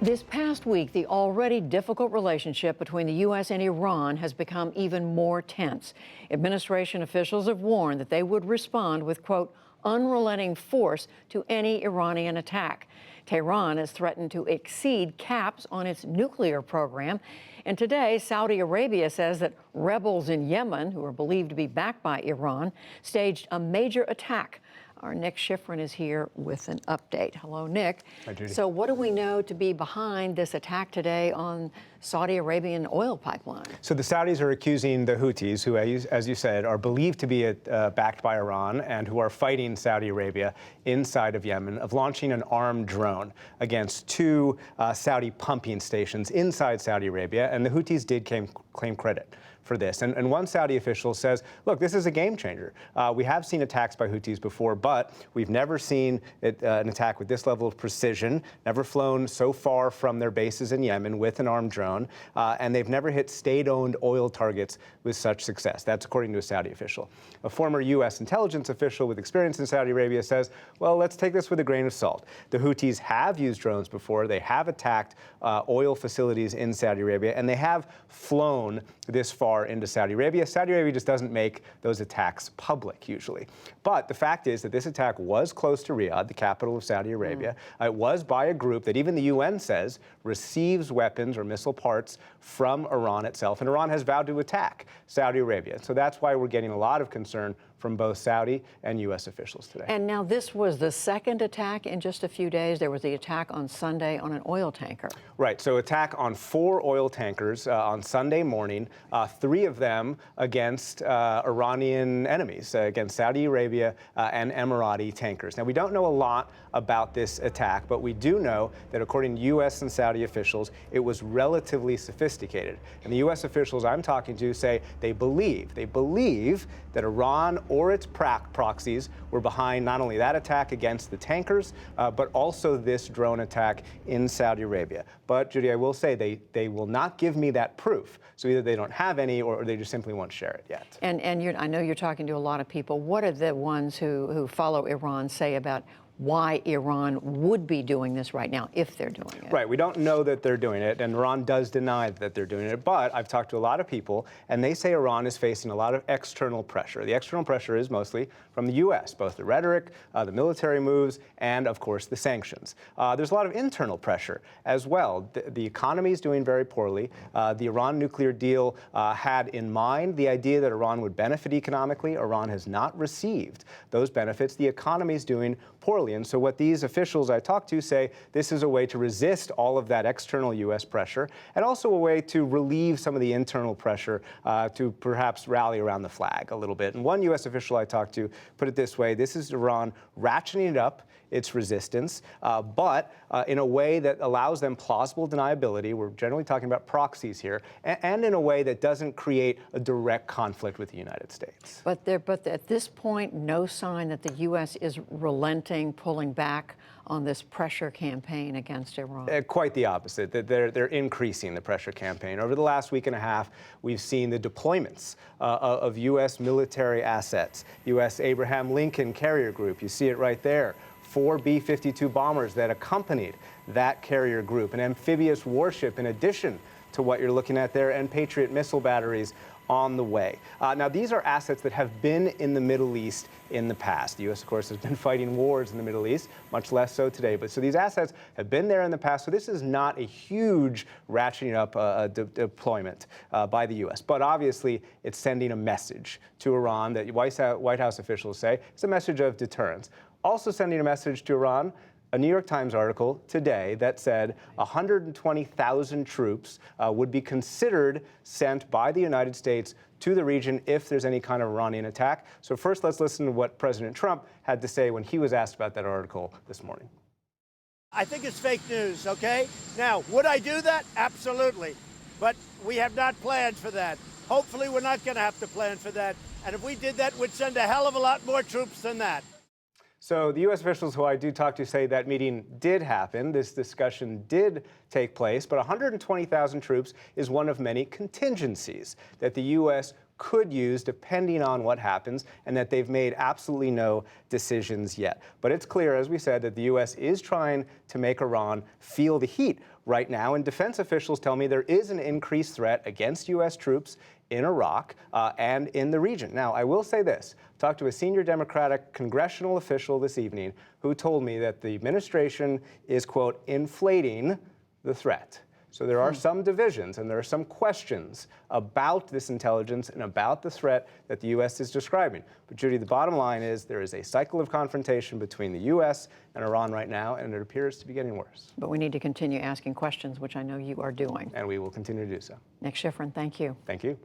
This past week, the already difficult relationship between the U.S. and Iran has become even more tense. Administration officials have warned that they would respond with, quote, unrelenting force to any Iranian attack. Tehran has threatened to exceed caps on its nuclear program. And today, Saudi Arabia says that rebels in Yemen, who are believed to be backed by Iran, staged a major attack. Our Nick Schifrin is here with an update. Hello, Nick. Hi, Judy. So what do we know to be behind this attack today on Saudi Arabian oil pipeline? So the Saudis are accusing the Houthis, who, as you said, are believed to be backed by Iran and who are fighting Saudi Arabia inside of Yemen, of launching an armed drone against two Saudi pumping stations inside Saudi Arabia. And the Houthis did claim credit for this. And one Saudi official says, look, this is a game changer. We have seen attacks by Houthis before, but we've never seen an attack with this level of precision, never flown so far from their bases in Yemen with an armed drone, and they've never hit state-owned oil targets with such success. That's according to a Saudi official. A former U.S. intelligence official with experience in Saudi Arabia says, well, let's take this with a grain of salt. The Houthis have used drones before. They have attacked oil facilities in Saudi Arabia, and they have flown this far into Saudi Arabia. Saudi Arabia just doesn't make those attacks public usually. But the fact is that this attack was close to Riyadh, the capital of Saudi Arabia. It was by a group that even the UN says receives weapons or missile parts from Iran itself. And Iran has vowed to attack Saudi Arabia. So that's why we're getting a lot of concern from both Saudi and U.S. officials today. And now this was the second attack in just a few days. There was the attack on Sunday on an oil tanker. Right. So attack on 4 oil tankers on Sunday morning, 3 of them against Iranian enemies, against Saudi Arabia and Emirati tankers. Now, we don't know a lot about this attack, but we do know that according to U.S. and Saudi officials, it was relatively sophisticated. And the U.S. officials I'm talking to say they believe that Iran or its proxies were behind not only that attack against the tankers, but also this drone attack in Saudi Arabia. But, Judy, I will say they will not give me that proof. So either they don't have any or they just simply won't share it yet. And I know you're talking to a lot of people. What are the ones who follow Iran say about why Iran would be doing this right now, if they're doing it? Right. We don't know that they're doing it, and Iran does deny that they're doing it. But I've talked to a lot of people, and they say Iran is facing a lot of external pressure. The external pressure is mostly from the U.S., both the rhetoric, the military moves, and, of course, the sanctions. There's a lot of internal pressure as well. The economy is doing very poorly. The Iran nuclear deal had in mind the idea that Iran would benefit economically. Iran has not received those benefits. The economy is doing poorly. And so what these officials I talked to say, this is a way to resist all of that external U.S. pressure, and also a way to relieve some of the internal pressure to perhaps rally around the flag a little bit. And one U.S. official I talked to put it this way: this is Iran ratcheting it up its resistance, but in a way that allows them plausible deniability. We're generally talking about proxies here, and in a way that doesn't create a direct conflict with the United States. But at this point, no sign that the U.S. is relenting, pulling back on this pressure campaign against Iran. Quite the opposite. They're increasing the pressure campaign. Over the last week and a half, we've seen the deployments of U.S. military assets. U.S. Abraham Lincoln Carrier Group, you see it right there. 4 B-52 bombers that accompanied that carrier group, an amphibious warship in addition to what you're looking at there, and Patriot missile batteries on the way. Now, these are assets that have been in the Middle East in the past. The U.S., of course, has been fighting wars in the Middle East, much less so today. But so these assets have been there in the past. So this is not a huge ratcheting up deployment by the U.S. But obviously, it's sending a message to Iran that White House officials say it's a message of deterrence. Also sending a message to Iran, a New York Times article today that said 120,000 troops would be considered sent by the United States to the region if there's any kind of Iranian attack. So first, let's listen to what President Trump had to say when he was asked about that article this morning. I think it's fake news, okay? Now, would I do that? Absolutely. But we have not planned for that. Hopefully, we're not going to have to plan for that. And if we did that, we'd send a hell of a lot more troops than that. So the U.S. officials who I do talk to say that meeting did happen. This discussion did take place, but 120,000 troops is one of many contingencies that the U.S. could use depending on what happens, and that they've made absolutely no decisions yet. But it's clear, as we said, that the U.S. is trying to make Iran feel the heat right now, and defense officials tell me there is an increased threat against U.S. troops in Iraq and in the region. Now, I will say this. I talked to a senior Democratic congressional official this evening who told me that the administration is, quote, inflating the threat. So there are some divisions and there are some questions about this intelligence and about the threat that the U.S. is describing. But Judy, the bottom line is there is a cycle of confrontation between the U.S. and Iran right now, and it appears to be getting worse. But we need to continue asking questions, which I know you are doing. And we will continue to do so. Nick Schifrin, thank you. Thank you.